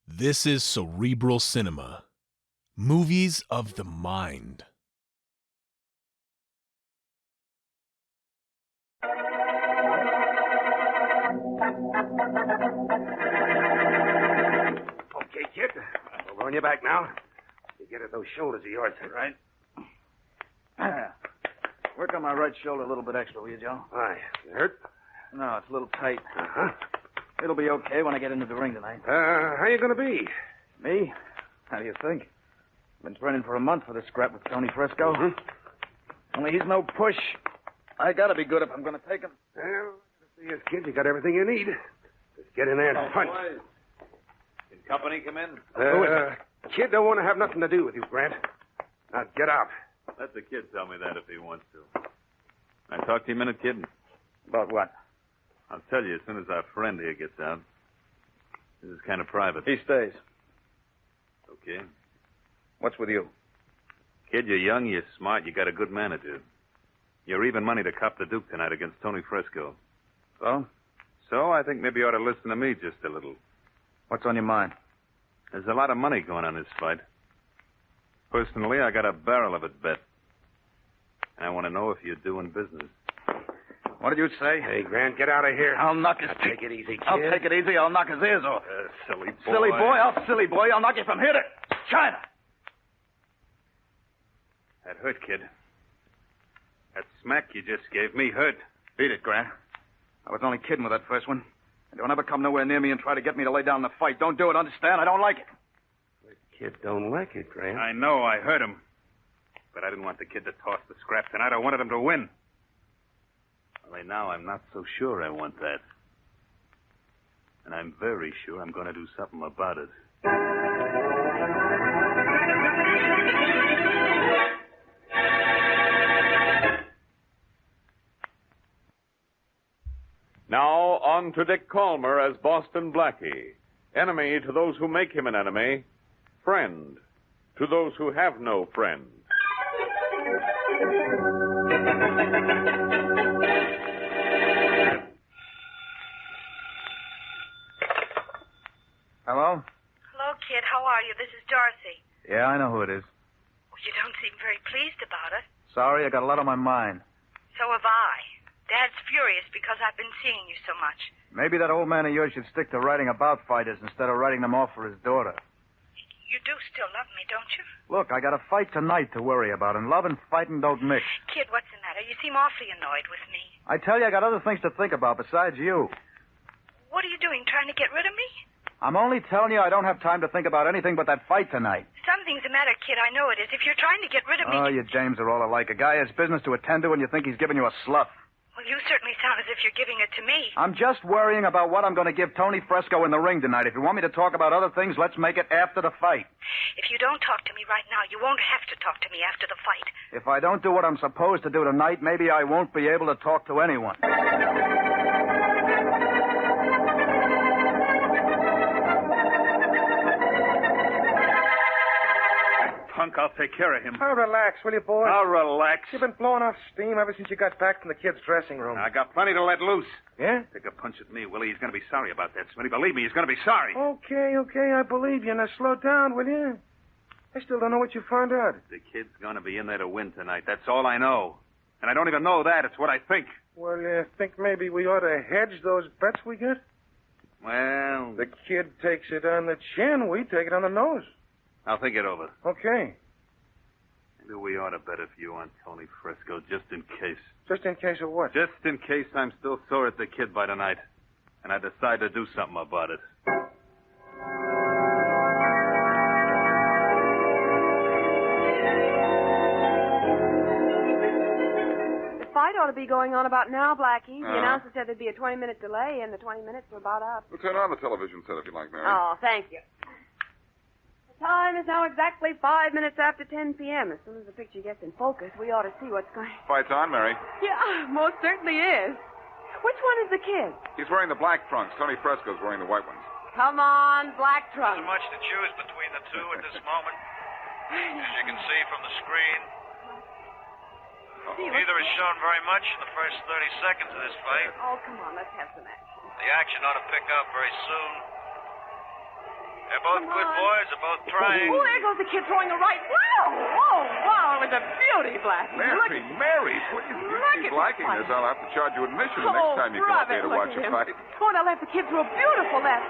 This is Cerebral Cinema. Movies of the mind. Okay, kid. We're on your back now. You get at those shoulders of yours. Right. Work on my right shoulder a little bit extra, will you, Joe? Aye. You hurt? No, it's a little tight. Uh-huh. It'll be okay when I get into the ring tonight. How you gonna be? Me? How do you think? Been training for a month for this scrap with Tony Frisco. Mm-hmm. Only he's no push. I gotta be good if I'm gonna take him. Well, see us, kid. You got everything you need. Just get in there and punch. Boys. Can company come in? Who is it? Kid don't want to have nothing to do with you, Grant. Now get out. Let the kid tell me that if he wants to. I talk to you a minute, kid? About what? I'll tell you as soon as our friend here gets out. This is kind of private. He stays. Okay. What's with you? Kid, you're young, you're smart, you got a good manager. You're even money to cop the Duke tonight against Tony Frisco. So? So I think maybe you ought to listen to me just a little. What's on your mind? There's a lot of money going on this fight. Personally, I got a barrel of it bet. And I want to know if you're doing business. What did you say? Hey, Grant, get out of here. I'll knock his... Now, take it easy, kid. I'll take it easy. I'll knock his ears off. Silly boy. Silly boy. Silly boy. I'll knock you from here to China. That hurt, kid. That smack you just gave me hurt. Beat it, Grant. I was only kidding with that first one. And don't ever come nowhere near me and try to get me to lay down the fight. Don't do it, understand? I don't like it. The kid don't like it, Grant. I know, I hurt him. But I didn't want the kid to toss the scrap tonight. I wanted him to win. Only now I'm not so sure I want that. And I'm very sure I'm going to do something about it. Now, on to Dick Calmer as Boston Blackie. Enemy to those who make him an enemy. Friend to those who have no friend. Hello? Hello, kid. How are you? This is Dorothy. Yeah, I know who it is. Well, you don't seem very pleased about it. Sorry, I got a lot on my mind. So have I. Dad's furious because I've been seeing you so much. Maybe that old man of yours should stick to writing about fighters instead of writing them off for his daughter. You do still love me, don't you? Look, I got a fight tonight to worry about, and love and fighting don't mix. Kid, what's the matter? You seem awfully annoyed with me. I tell you, I got other things to think about besides you. What are you doing, trying to get rid of me? I'm only telling you I don't have time to think about anything but that fight tonight. Something's the matter, kid. I know it is. If you're trying to get rid of me... Oh, you James are all alike. A guy has business to attend to, and you think he's giving you a slough. Well, you certainly sound as if you're giving it to me. I'm just worrying about what I'm going to give Tony Frisco in the ring tonight. If you want me to talk about other things, let's make it after the fight. If you don't talk to me right now, you won't have to talk to me after the fight. If I don't do what I'm supposed to do tonight, maybe I won't be able to talk to anyone. Punk, I'll take care of him. Oh, relax, will you, boy? I'll relax. You've been blowing off steam ever since you got back from the kid's dressing room. I got plenty to let loose. Yeah? Take a punch at me, Willie. He's going to be sorry about that, Smitty. Believe me, he's going to be sorry. Okay, I believe you. Now slow down, will you? I still don't know what you found out. The kid's going to be in there to win tonight. That's all I know. And I don't even know that. It's what I think. Well, you think maybe we ought to hedge those bets we get? Well, The kid takes it on the chin, we take it on the nose. I'll think it over. Okay. Maybe we ought to bet a few on Tony Frisco, just in case. Just in case of what? Just in case I'm still sore at the kid by tonight. And I decide to do something about it. The fight ought to be going on about now, Blackie. The announcer said there'd be a 20-minute delay, and the 20 minutes are about up. We'll turn on the television set if you like, Mary. Oh, thank you. The time is now exactly 5 minutes after 10 p.m. As soon as the picture gets in focus, we ought to see what's going... Fight's on, Mary. Yeah, most certainly is. Which one is the kid? He's wearing the black trunks. Tony Frisco's wearing the white ones. Come on, black trunk. Not much to choose between the two at this moment. As you can see from the screen, neither has shown very much in the first 30 seconds of this fight. Oh, come on, let's have some action. The action ought to pick up very soon. They're both good boys. They're both trying. Oh, there goes the kid throwing a right. Wow! Oh, wow, it was a beauty, Blackie. Mary, please. If you keep liking this, I'll have to charge you admission the next time you come up here to watch a fight. Oh, and I left the kid through a beautiful left.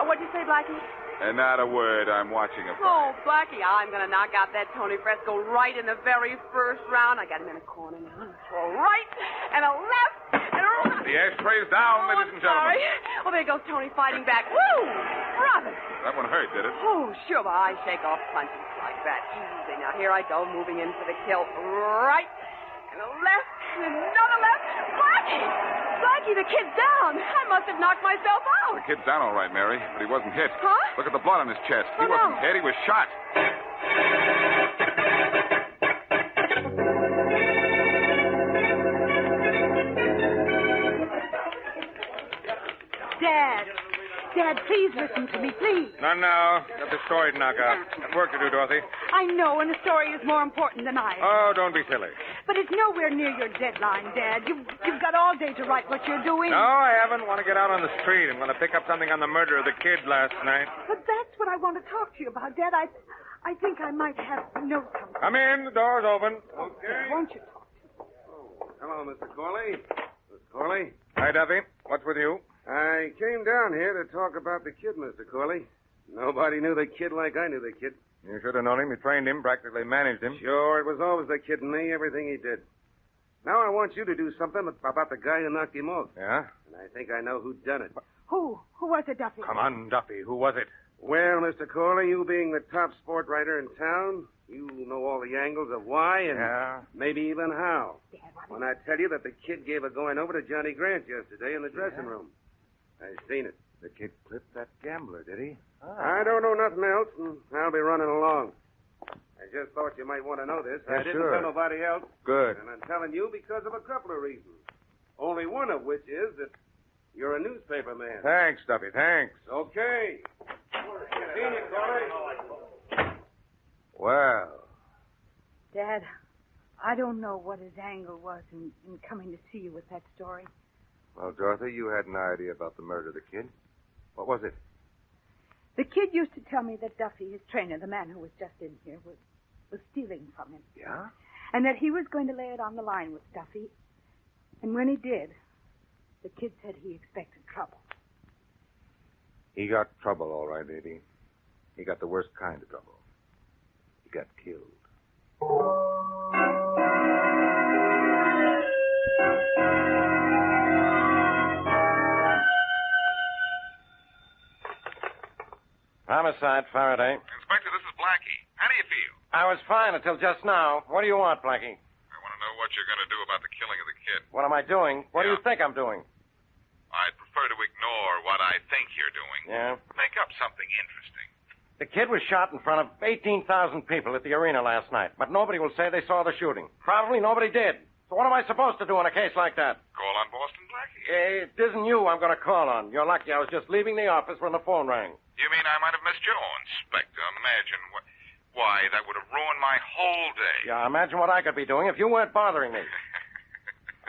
What'd you say, Blackie? And not a word. I'm watching a fight. Oh, Blackie, I'm going to knock out that Tony Fresco right in the very first round. I got him in a corner now. A right and a left and a right. The ashtray's down, ladies and gentlemen. Sorry. Oh, there goes Tony fighting back. Woo! Brother. That one hurt, did it? Oh, sure, but I shake off punches like that. Easy. Now, here I go, moving in for the kill. Right and a left and another left. Blackie! Blackie, the kid's down. I must have knocked myself out. The kid's down all right, Mary, but he wasn't hit. Huh? Look at the blood on his chest. He Oh, wasn't no. hit. He was shot. Dad, please listen to me, please. Not now. Got the story to knock out. Got work to do, Dorothy. I know, and the story is more important than I am. Oh, don't be silly. But it's nowhere near your deadline, Dad. You've got all day to write what you're doing. No, I haven't. Want to get out on the street. I'm going to pick up something on the murder of the kid last night. But that's what I want to talk to you about, Dad. I think I might have a note coming. Come in. The door's open. Okay. Won't you talk? Hello, Mr. Corley. Mr. Corley. Hi, Duffy. What's with you? I came down here to talk about the kid, Mr. Corley. Nobody knew the kid like I knew the kid. You should have known him. You trained him, practically managed him. Sure, it was always the kid and me, everything he did. Now I want you to do something about the guy who knocked him off. Yeah? And I think I know who done it. Who? Who was it, Duffy? Come on, Duffy. Who was it? Well, Mr. Corley, you being the top sport writer in town, you know all the angles of why and maybe even how. Dad, When I tell you that the kid gave a going over to Johnny Grant yesterday in the dressing room. I seen it. The kid clipped that gambler, did he? I don't know nothing else, and I'll be running along. I just thought you might want to know this. Yeah, I didn't sure. tell nobody else. Good. And I'm telling you because of a couple of reasons. Only one of which is that you're a newspaper man. Thanks, Duffy. Thanks. Okay. Seen you, Corley. Well, Dad, I don't know what his angle was in coming to see you with that story. well, Dorothy, you had an idea about the murder of the kid. What was it? The kid used to tell me that Duffy, his trainer, the man who was just in here, was stealing from him. Yeah? And that he was going to lay it on the line with Duffy. And when he did, the kid said he expected trouble. He got trouble, all right, did he? He got the worst kind of trouble. He got killed. Homicide, Faraday. Inspector, this is Blackie. How do you feel? I was fine until just now. What do you want, Blackie? I want to know what you're going to do about the killing of the kid. What am I doing? What do you think I'm doing? I'd prefer to ignore what I think you're doing. Yeah? Make up something interesting. The kid was shot in front of 18,000 people at the arena last night, but nobody will say they saw the shooting. Probably nobody did. So what am I supposed to do in a case like that? Call on Boston Blackie. It isn't you I'm going to call on. You're lucky I was just leaving the office when the phone rang. You mean I might have missed you? Oh, Inspector, imagine why, that would have ruined my whole day. Yeah, imagine what I could be doing if you weren't bothering me.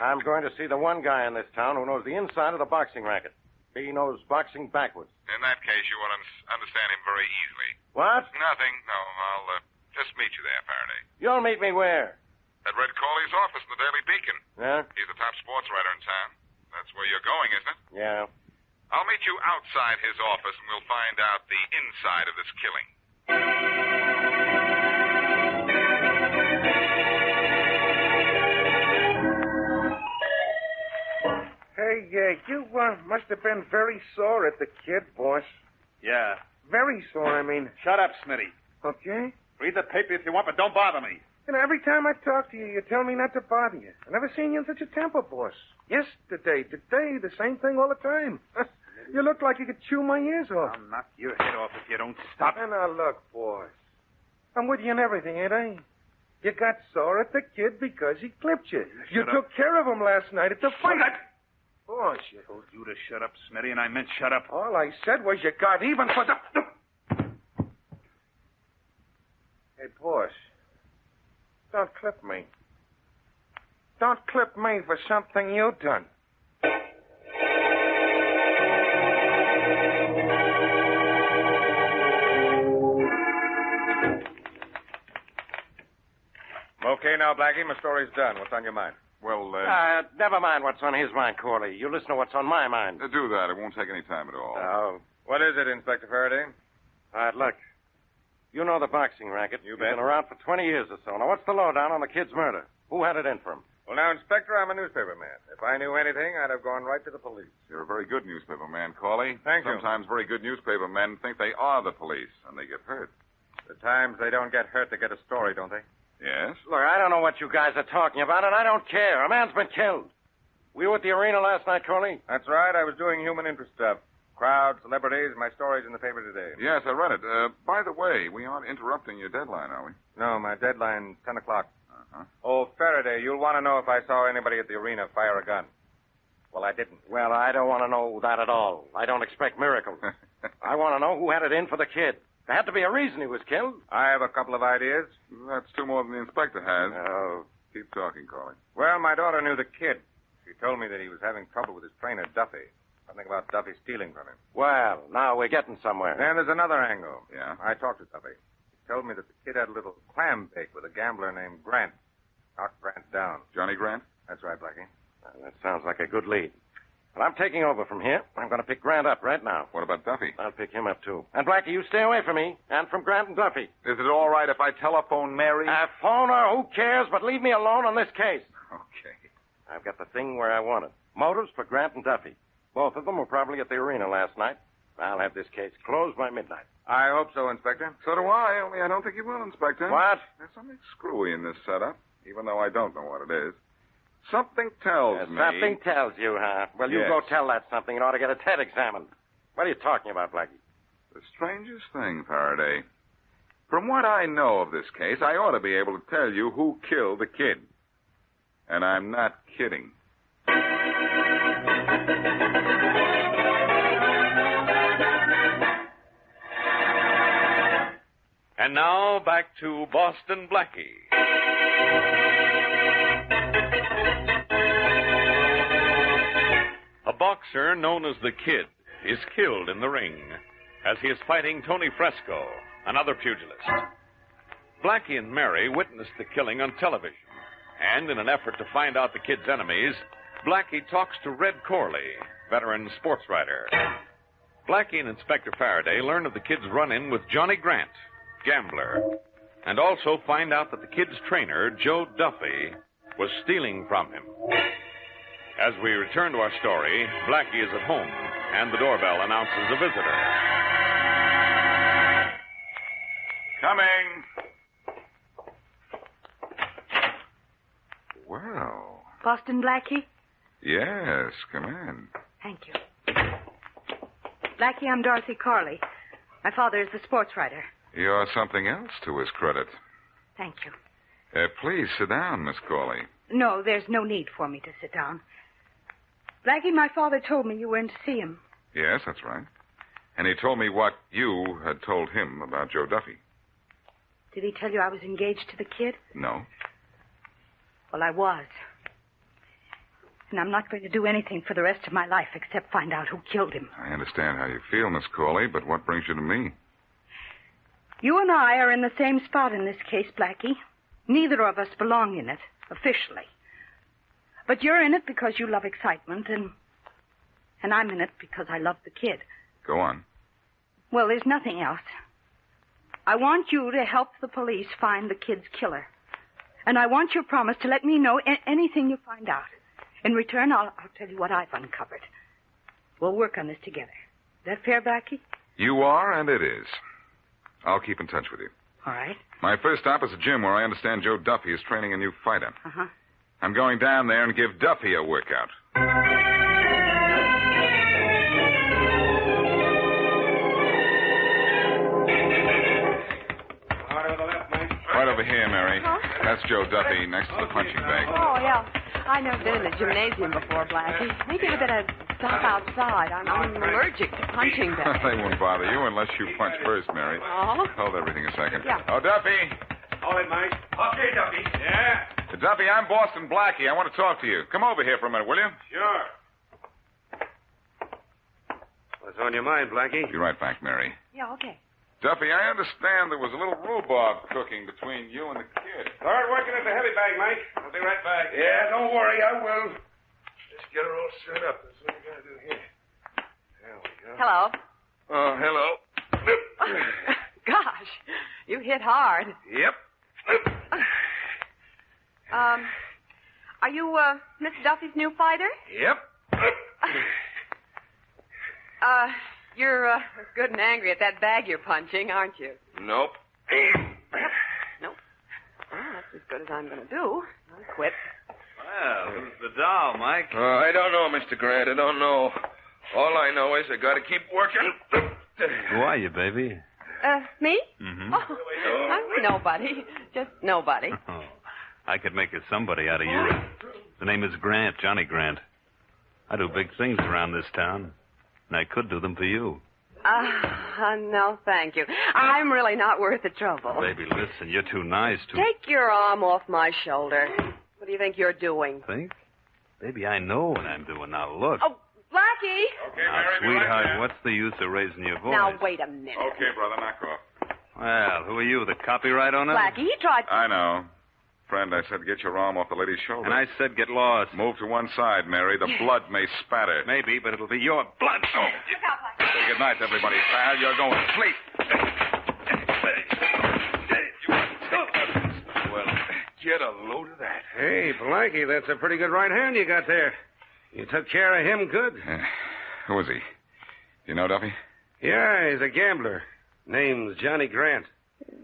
I'm going to see the one guy in this town who knows the inside of the boxing racket. He knows boxing backwards. In that case, you will understand him very easily. What? Nothing. No, I'll just meet you there, Faraday. You'll meet me where? At Red Corley's office in the Daily Beacon. Yeah? He's the top sports writer in town. That's where you're going, isn't it? Yeah. I'll meet you outside his office, and we'll find out the inside of this killing. Hey, you must have been very sore at the kid, boss. Yeah. Very sore, I mean. Shut up, Smitty. Okay? Read the paper if you want, but don't bother me. You know, every time I talk to you, you tell me not to bother you. I've never seen you in such a temper, boss. Yesterday, today, the same thing all the time. You look like you could chew my ears off. I'll knock your head off if you don't stop. And now look, boss. I'm with you in everything, ain't I? You got sore at the kid because he clipped you. You Shut up. took care of him last night at the fight. Shut up. Boss, you... I told you to shut up, Smitty, and I meant shut up. All I said was you got even for the... Hey, boss. Don't clip me. Don't clip me for something you done. Okay, now, Blackie, my story's done. What's on your mind? Well, Never mind what's on his mind, Corley. You listen to what's on my mind. do that. It won't take any time at all. Oh. What is it, Inspector Faraday? All right, look. You know the boxing racket. You You've bet. been around for 20 years or so. Now, what's the lowdown on the kid's murder? Who had it in for him? Well, now, Inspector, I'm a newspaper man. If I knew anything, I'd have gone right to the police. You're a very good newspaper man, Corley. Thank you. Sometimes very good newspaper men think they are the police, and they get hurt. The times they don't get hurt to get a story, don't they? Yes? Look, I don't know what you guys are talking about, and I don't care. A man's been killed. Were you at the arena last night, Corley? That's right. I was doing human interest stuff. Crowds, celebrities, my story's in the paper today. Yes, I read it. By the way, we aren't interrupting your deadline, are we? No, my deadline's 10 o'clock. Uh-huh. Oh, Faraday, you'll want to know if I saw anybody at the arena fire a gun. Well, I didn't. Well, I don't want to know that at all. I don't expect miracles. I want to know who had it in for the kid. There had to be a reason he was killed. I have a couple of ideas. That's two more than the inspector has. Oh. Keep talking, Corley. Well, my daughter knew the kid. She told me that he was having trouble with his trainer, Duffy. Something about Duffy stealing from him. Well, now we're getting somewhere. Then there's another angle. Yeah? I talked to Duffy. He told me that the kid had a little clam bake with a gambler named Grant. Knocked Grant down. Johnny Grant? That's right, Blackie. Well, that sounds like a good lead. But I'm taking over from here. I'm going to pick Grant up right now. What about Duffy? I'll pick him up, too. And, Blackie, you stay away from me and from Grant and Duffy. Is it all right if I telephone Mary? Phone her, who cares, but leave me alone on this case. Okay. I've got the thing where I want it. Motives for Grant and Duffy. Both of them were probably at the arena last night. I'll have this case closed by midnight. I hope so, Inspector. So do I, only I don't think you will, Inspector. What? There's something screwy in this setup, even though I don't know what it is. Something tells me... Something tells you, huh? Well, you Yes. go tell that something and ought to get its head examined. What are you talking about, Blackie? The strangest thing, Faraday. From what I know of this case, I ought to be able to tell you who killed the kid. And I'm not kidding. And now back to Boston Blackie. A boxer known as the Kid is killed in the ring as he is fighting Tony Fresco, another pugilist. Blackie and Mary witnessed the killing on television, and in an effort to find out the Kid's enemies, Blackie talks to Red Corley, veteran sports writer. Blackie and Inspector Faraday learn of the Kid's run-in with Johnny Grant, gambler, and also find out that the Kid's trainer, Joe Duffy, was stealing from him. As we return to our story, Blackie is at home, and the doorbell announces a visitor. Coming. Well. Boston Blackie? Yes, come in. Thank you. Blackie, I'm Dorothy Corley. My father is the sports writer. You're something else to his credit. Thank you. Please sit down, Miss Corley. No, there's no need for me to sit down. Blackie, my father told me you were in to see him. Yes, that's right. And he told me what you had told him about Joe Duffy. Did he tell you I was engaged to the Kid? No. Well, I was. And I'm not going to do anything for the rest of my life except find out who killed him. I understand how you feel, Miss Corley, but what brings you to me? You and I are in the same spot in this case, Blackie. Neither of us belong in it, officially. But you're in it because you love excitement, and I'm in it because I love the Kid. Go on. Well, there's nothing else. I want you to help the police find the Kid's killer. And I want your promise to let me know anything you find out. In return, I'll tell you what I've uncovered. We'll work on this together. Is that fair, Blackie? You are, and it is. I'll keep in touch with you. All right. My first stop is a gym where I understand Joe Duffy is training a new fighter. Uh-huh. I'm going down there and give Duffy a workout. Right over here, Mary. Huh? That's Joe Duffy next to the punching bag. Oh, yeah. I've never been in a gymnasium before, Blackie. Maybe I better stop outside. I'm allergic to punching bags. They won't bother you unless you punch first, Mary. Oh? Hold everything a second. Yeah. Oh, Duffy. Hold it, Mike. Okay, Duffy. Yeah? Duffy, I'm Boston Blackie. I want to talk to you. Come over here for a minute, will you? Sure. What's on your mind, Blackie? Be right back, Mary. Yeah, okay. Duffy, I understand there was a little rhubarb cooking between you and the kid. Start working at the heavy bag, Mike. I'll be right back. Yeah, don't worry, I will. Just get her all set up. That's what we gotta do here. There we go. Hello. Oh, hello. Gosh, you hit hard. Yep. Are you, Miss Duffy's new fighter? Yep. You're good and angry at that bag you're punching, aren't you? Nope. Nope. Well, that's as good as I'm going to do. I'll quit. Well, who's the doll, Mike? I don't know, Mr. Grant. I don't know. All I know is I gotta keep working. Who are you, baby? Me? Mm-hmm. Oh, I'm nobody. Just nobody. Oh, I could make a somebody out of you. The name is Grant, Johnny Grant. I do big things around this town, and I could do them for you. No, thank you. I'm really not worth the trouble. Baby, listen, you're too nice to... Take your arm off my shoulder. What do you think you're doing? Think? Baby, I know what I'm doing. Now, look. Oh, Blackie! Okay, Now, sweetheart, what's the use of raising your voice? Now, wait a minute. Okay, brother, knock off. Well, who are you, the copyright owner? Blackie, he tried... I know. Friend, I said get your arm off the lady's shoulder. And I said get lost. Move to one side, Mary. The blood may spatter. Maybe, but it'll be your blood. Oh. Look out, Blackie. Say good night, everybody, pal. You're going to sleep. Well, get a load of that. Hey, Blackie, that's a pretty good right hand you got there. You took care of him good. Who is he? Do you know, Duffy? Yeah, he's a gambler. Name's Johnny Grant.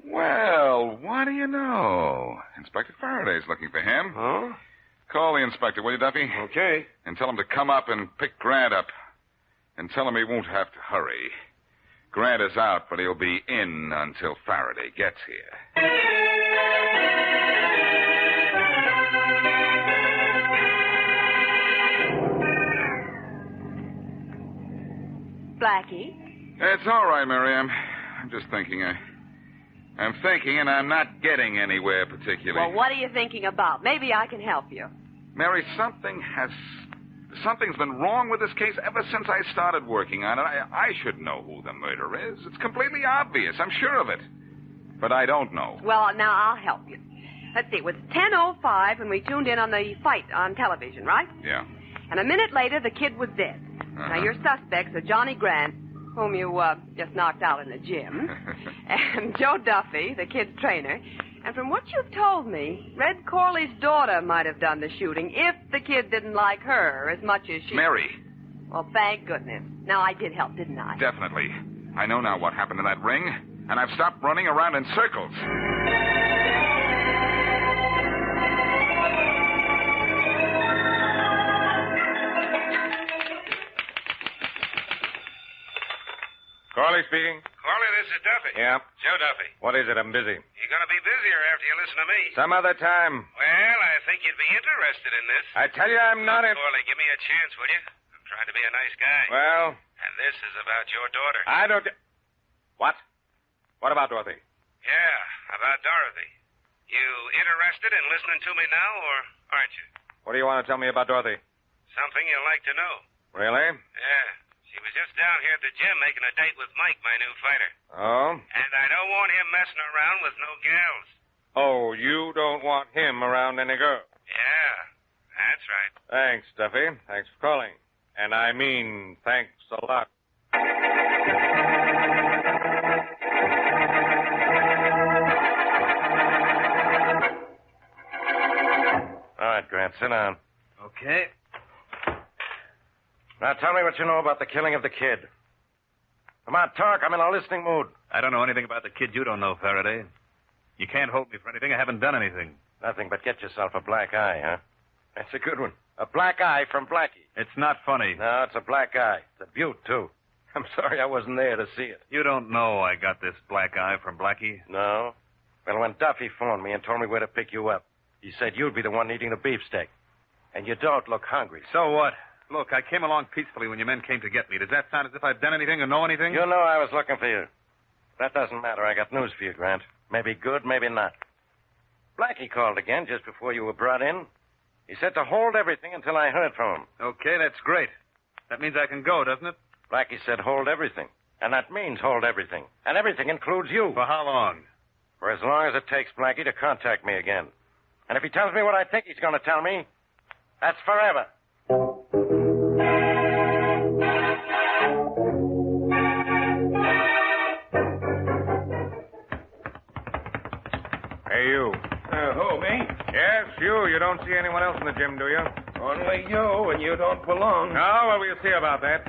Well, what do you know? Inspector Faraday's looking for him. Oh? Call the inspector, will you, Duffy? Okay. And tell him to come up and pick Grant up. And tell him he won't have to hurry. Grant is out, but he'll be in until Faraday gets here. Blackie? It's all right, Mary. I'm just thinking. I'm thinking, and I'm not getting anywhere particularly. Well, what are you thinking about? Maybe I can help you. Mary, something's been wrong with this case ever since I started working on it. I should know who the murderer is. It's completely obvious. I'm sure of it. But I don't know. Well, now I'll help you. Let's see. It was 10:05 when we tuned in on the fight on television, right? Yeah. And a minute later, the kid was dead. Now, your suspects are Johnny Grant, whom you just knocked out in the gym, and Joe Duffy, the kid's trainer. And from what you've told me, Red Corley's daughter might have done the shooting if the kid didn't like her as much as she... Mary. Well, thank goodness. Now, I did help, didn't I? Definitely. I know now what happened in that ring, and I've stopped running around in circles. Corley speaking. Corley, this is Duffy. Yeah. Joe Duffy. What is it? I'm busy. You're going to be busier after you listen to me. Some other time. Well, I think you'd be interested in this. I tell you, I'm not in... Corley, give me a chance, will you? I'm trying to be a nice guy. Well... And this is about your daughter. I don't... What? What about Dorothy? Yeah, about Dorothy. You interested in listening to me now, or aren't you? What do you want to tell me about Dorothy? Something you'll like to know. Really? Yeah. She was just down here at the gym making a date with Mike, my new fighter. Oh? And I don't want him messing around with no gals. Oh, you don't want him around any girl? Yeah, that's right. Thanks, Duffy. Thanks for calling. And I mean, thanks a lot. All right, Grant, sit down. Okay. Now tell me what you know about the killing of the kid. Come on, talk. I'm in a listening mood. I don't know anything about the kid you don't know, Faraday. You can't hold me for anything. I haven't done anything. Nothing but get yourself a black eye, huh? That's a good one. A black eye from Blackie. It's not funny. No, it's a black eye. It's a beaut, too. I'm sorry I wasn't there to see it. You don't know I got this black eye from Blackie? No? Well, when Duffy phoned me and told me where to pick you up, he said you'd be the one eating the beefsteak. And you don't look hungry. So what? Look, I came along peacefully when your men came to get me. Does that sound as if I've done anything or know anything? You know I was looking for you. That doesn't matter. I got news for you, Grant. Maybe good, maybe not. Blackie called again just before you were brought in. He said to hold everything until I heard from him. Okay, that's great. That means I can go, doesn't it? Blackie said hold everything. And that means hold everything. And everything includes you. For how long? For as long as it takes Blackie to contact me again. And if he tells me what I think he's going to tell me, that's forever. Hey, you. Who, me? Yes, you. You don't see anyone else in the gym, do you? Only you, and you don't belong. No, well, we'll see about that.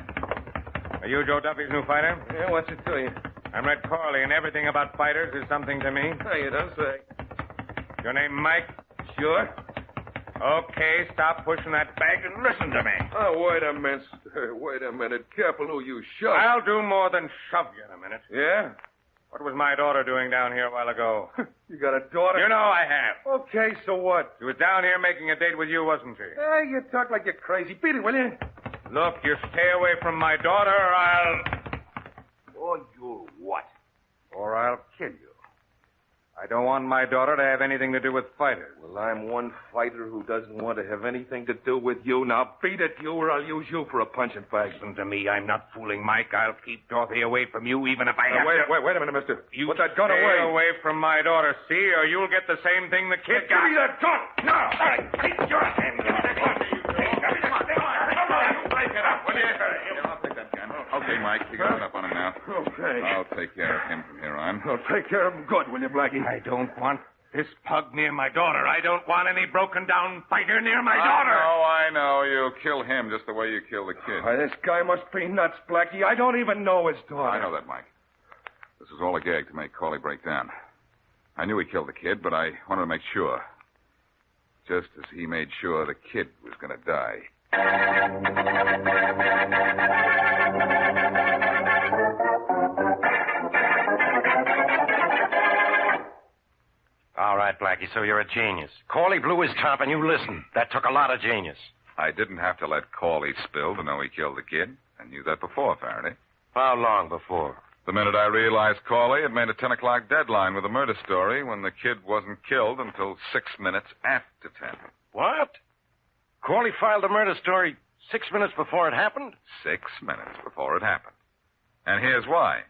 Are you Joe Duffy's new fighter? Yeah, what's it to you? I'm Red Corley, and everything about fighters is something to me. Oh, you don't say. Your name Mike? Sure. Okay, stop pushing that bag and listen to me. Oh, wait a minute. Wait a minute. Careful who you shove. I'll do more than shove you in a minute. Yeah? What was my daughter doing down here a while ago? You got a daughter? You know I have. Okay, so what? She was down here making a date with you, wasn't she? Hey, you talk like you're crazy. Beat it, will you? Look, you stay away from my daughter, or I'll... Or you'll what? Or I'll kill you. I don't want my daughter to have anything to do with fighters. Well, I'm one fighter who doesn't want to have anything to do with you. Now beat it, you, or I'll use you for a punching bag. Listen to me. I'm not fooling Mike. I'll keep Dorothy away from you, even if I have to... Wait a minute, mister. You put that gun stay away. away from my daughter, see, or you'll get the same thing the kid got. Give me that gun! No! All right, take your hand. Give me that gun. Come on, you break it up, will you? I'll take that gun. Okay, Mike, you got it up on him now. Okay. I'll take care of him from here on. Well, take care of him good, will you, Blackie? I don't want this pug near my daughter. I don't want any broken-down fighter near my daughter. I know. You'll kill him just the way you kill the kid. Why, this guy must be nuts, Blackie. I don't even know his daughter. I know that, Mike. This was all a gag to make Corley break down. I knew he killed the kid, but I wanted to make sure. Just as he made sure the kid was going to die. All right, Blackie, so you're a genius. Corley blew his top and you listened. That took a lot of genius. I didn't have to let Corley spill to know he killed the kid. I knew that before, Faraday. How long before? The minute I realized Corley had made a 10 o'clock deadline with a murder story when the kid wasn't killed until 6 minutes after 10. What? Corley filed a murder story 6 minutes before it happened? 6 minutes before it happened. And here's why.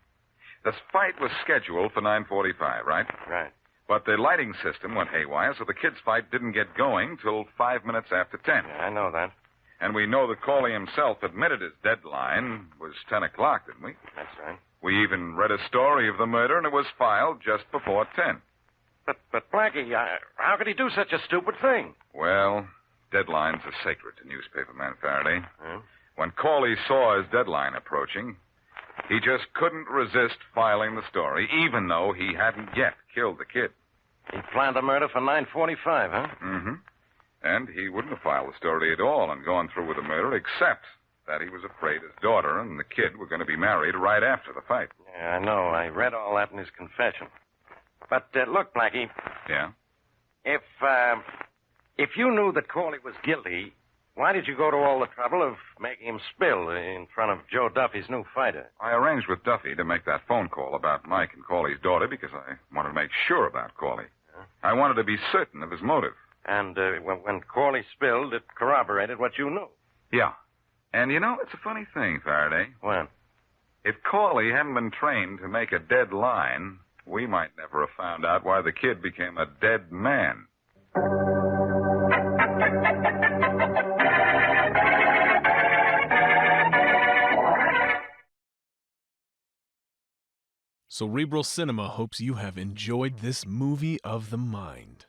This fight was scheduled for 9:45, right? Right. But the lighting system went haywire, so the kid's fight didn't get going till 5 minutes after 10. Yeah, I know that. And we know that Corley himself admitted his deadline was 10 o'clock, didn't we? That's right. We even read a story of the murder, and it was filed just before 10. But Blackie, how could he do such a stupid thing? Well, deadlines are sacred to newspaperman Faraday. Hmm? When Corley saw his deadline approaching, he just couldn't resist filing the story, even though he hadn't yet killed the kid. He planned the murder for 9:45, huh? Mm-hmm. And he wouldn't have filed the story at all and gone through with the murder, except that he was afraid his daughter and the kid were going to be married right after the fight. Yeah, I know. I read all that in his confession. But, look, Blackie. Yeah? If you knew that Corley was guilty, why did you go to all the trouble of making him spill in front of Joe Duffy's new fighter? I arranged with Duffy to make that phone call about Mike and Corley's daughter because I wanted to make sure about Corley. Huh? I wanted to be certain of his motive. And when Corley spilled, it corroborated what you knew. Yeah. And you know, it's a funny thing, Faraday. What? If Corley hadn't been trained to make a dead line, we might never have found out why the kid became a dead man. Cerebral Cinema hopes you have enjoyed this movie of the mind.